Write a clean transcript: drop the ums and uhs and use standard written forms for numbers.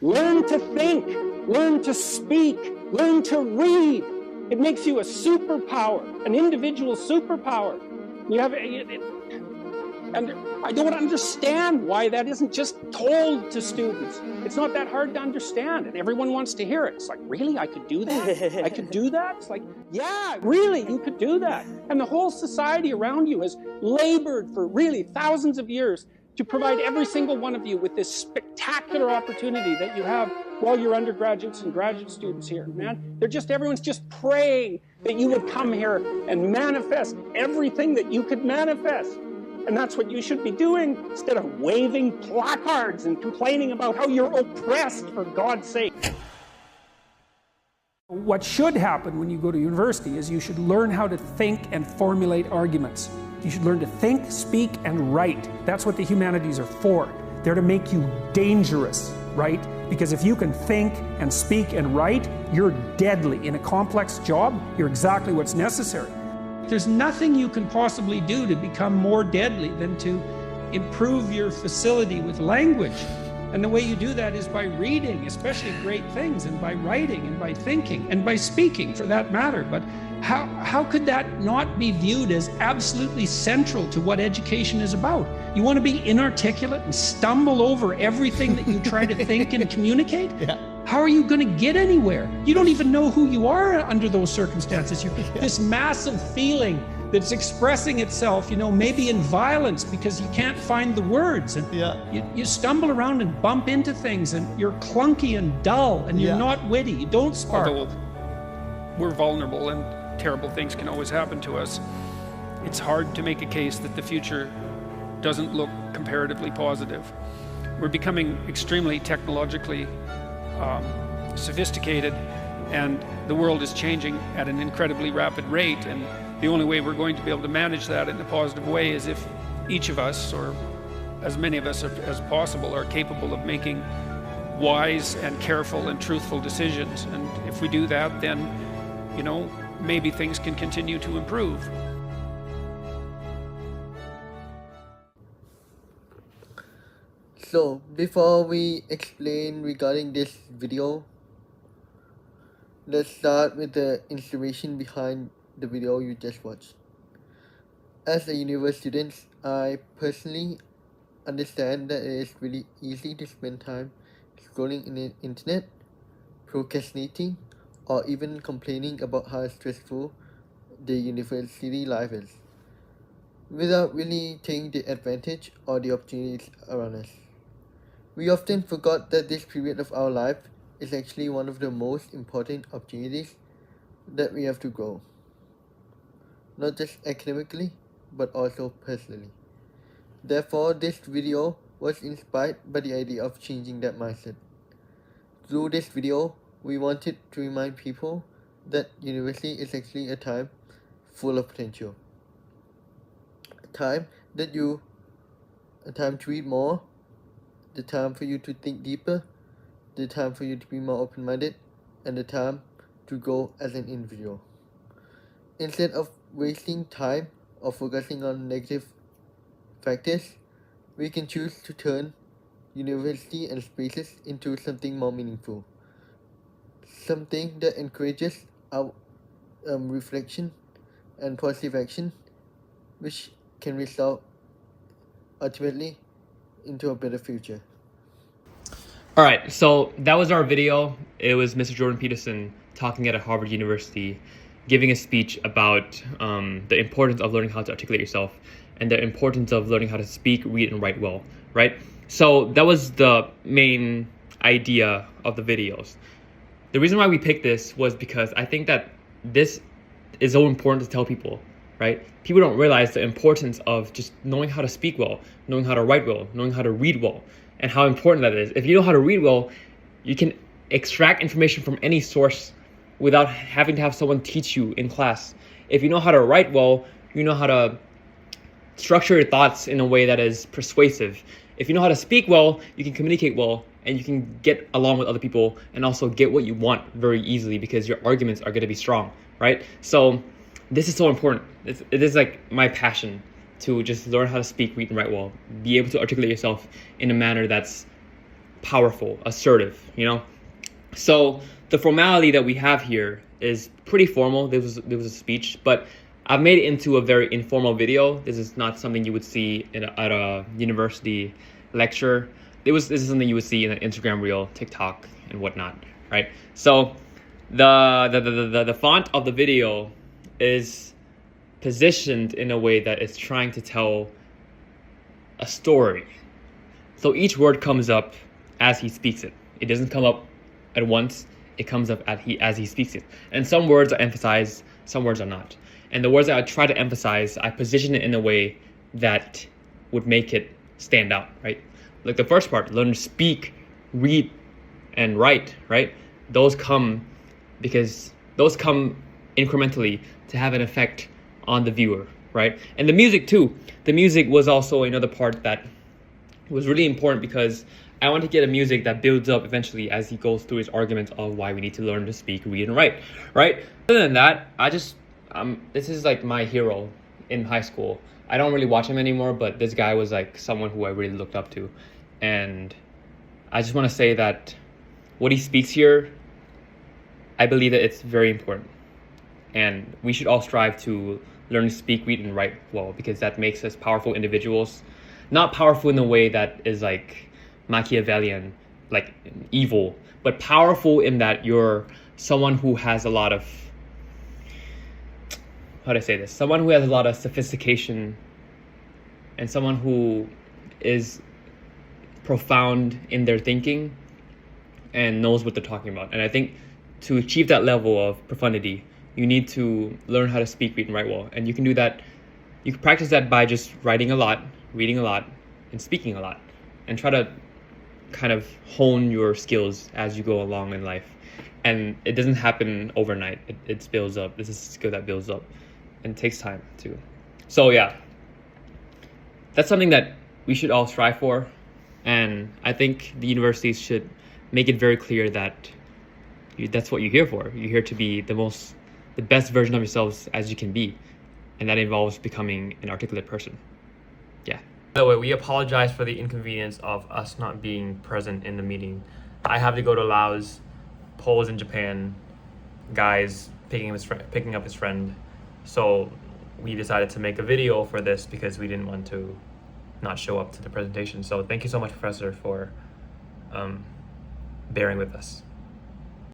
Learn to think, learn to speak, learn to read. It makes you a superpower, an individual superpower. You have, and I don't understand why that isn't just told to students. It's not that hard to understand, and everyone wants to hear it. It's like, really, I could do that? I could do that? It's like, yeah, really, you could do that. And the whole society around you has labored for really thousands of years to provide every single one of you with this spectacular opportunity that you have while you're undergraduates and graduate students here, man. Everyone's just praying that you would come here and manifest everything that you could manifest. And that's what you should be doing instead of waving placards and complaining about how you're oppressed, for God's sake. What should happen when you go to university is you should learn how to think and formulate arguments. You should learn to think, speak, and write. That's what the humanities are for. They're to make you dangerous, right? Because if you can think and speak and write, you're deadly. In a complex job, you're exactly what's necessary. There's nothing you can possibly do to become more deadly than to improve your facility with language. And the way you do that is by reading, especially great things, and by writing, and by thinking, and by speaking, for that matter. But how could that not be viewed as absolutely central to what education is about? You want to be inarticulate and stumble over everything that you try to think and communicate? Yeah. How are you going to get anywhere? You don't even know who you are under those circumstances. This massive feeling that's expressing itself, maybe in violence because you can't find the words. And you stumble around and bump into things, and you're clunky and dull, and you're not witty. You don't sparkle. Although we're vulnerable and terrible things can always happen to us, it's hard to make a case that the future doesn't look comparatively positive. We're becoming extremely technologically sophisticated, and the world is changing at an incredibly rapid rate, and the only way we're going to be able to manage that in a positive way is if each of us, or as many of us as possible, are capable of making wise and careful and truthful decisions. And if we do that, then maybe things can continue to improve. So, before we explain regarding this video, let's start with the inspiration behind the video you just watched. As a university student, I personally understand that it is really easy to spend time scrolling in the internet, procrastinating, or even complaining about how stressful the university life is, without really taking the advantage or the opportunities around us. We often forgot that this period of our life is actually one of the most important opportunities that we have to grow, not just academically, but also personally. Therefore, this video was inspired by the idea of changing that mindset. Through this video, we wanted to remind people that university is actually a time full of potential. A time to read more, the time for you to think deeper, the time for you to be more open-minded, and the time to grow as an individual. Instead of wasting time or focusing on negative factors, we can choose to turn university and spaces into something more meaningful. Something that encourages our reflection and positive action, which can result ultimately into a better future. All right, so that was our video. It was Mr. Jordan Peterson talking at Harvard University, giving a speech about the importance of learning how to articulate yourself and the importance of learning how to speak, read, and write well, right? So that was the main idea of the videos. The reason why we picked this was because I think that this is so important to tell people, right? People don't realize the importance of just knowing how to speak well, knowing how to write well, knowing how to read well, and how important that is. If you know how to read well, you can extract information from any source without having to have someone teach you in class. If you know how to write well, you know how to structure your thoughts in a way that is persuasive. If you know how to speak well, you can communicate well, and you can get along with other people and also get what you want very easily because your arguments are going to be strong, right? So this is so important. It is like my passion to just learn how to speak, read, and write well, be able to articulate yourself in a manner that's powerful, assertive, you know? So the formality that we have here is pretty formal. This was a speech, but I've made it into a very informal video. This is not something you would see at a university lecture. This is something you would see in an Instagram reel, TikTok, and whatnot, right? So the font of the video is positioned in a way that it's trying to tell a story. So each word comes up as he speaks it. It doesn't come up at once. It comes up as he speaks it. And some words are emphasized, some words are not. And the words that I try to emphasize, I position it in a way that would make it stand out, right? Like the first part, learn to speak, read, and write, right? Those come incrementally to have an effect on the viewer, right? And the music too. The music was also another part that was really important because I want to get a music that builds up eventually as he goes through his arguments of why we need to learn to speak, read, and write, right? Other than that, this is like my hero in high school. I don't really watch him anymore, but this guy was like someone who I really looked up to. And I just want to say that what he speaks here, I believe that it's very important. And we should all strive to learn to speak, read, and write well, because that makes us powerful individuals. Not powerful in a way that is like Machiavellian, like evil, but powerful in that you're someone who has a lot of, how do I say this? Someone who has a lot of sophistication and someone who is profound in their thinking and knows what they're talking about. And I think to achieve that level of profundity, you need to learn how to speak, read, and write well. And you can do that, you can practice that by just writing a lot, reading a lot, and speaking a lot. And try to kind of hone your skills as you go along in life. And it doesn't happen overnight. It builds up. This is a skill that builds up. And it takes time too. So yeah, that's something that we should all strive for. And I think the universities should make it very clear that that's what you're here for. You're here to be the best version of yourselves as you can be. And that involves becoming an articulate person. Yeah. By the way, we apologize for the inconvenience of us not being present in the meeting. I have to go to Laos, Poles in Japan, guys picking up his friend. So we decided to make a video for this because we didn't want to not show up to the presentation. So thank you so much, Professor, for bearing with us.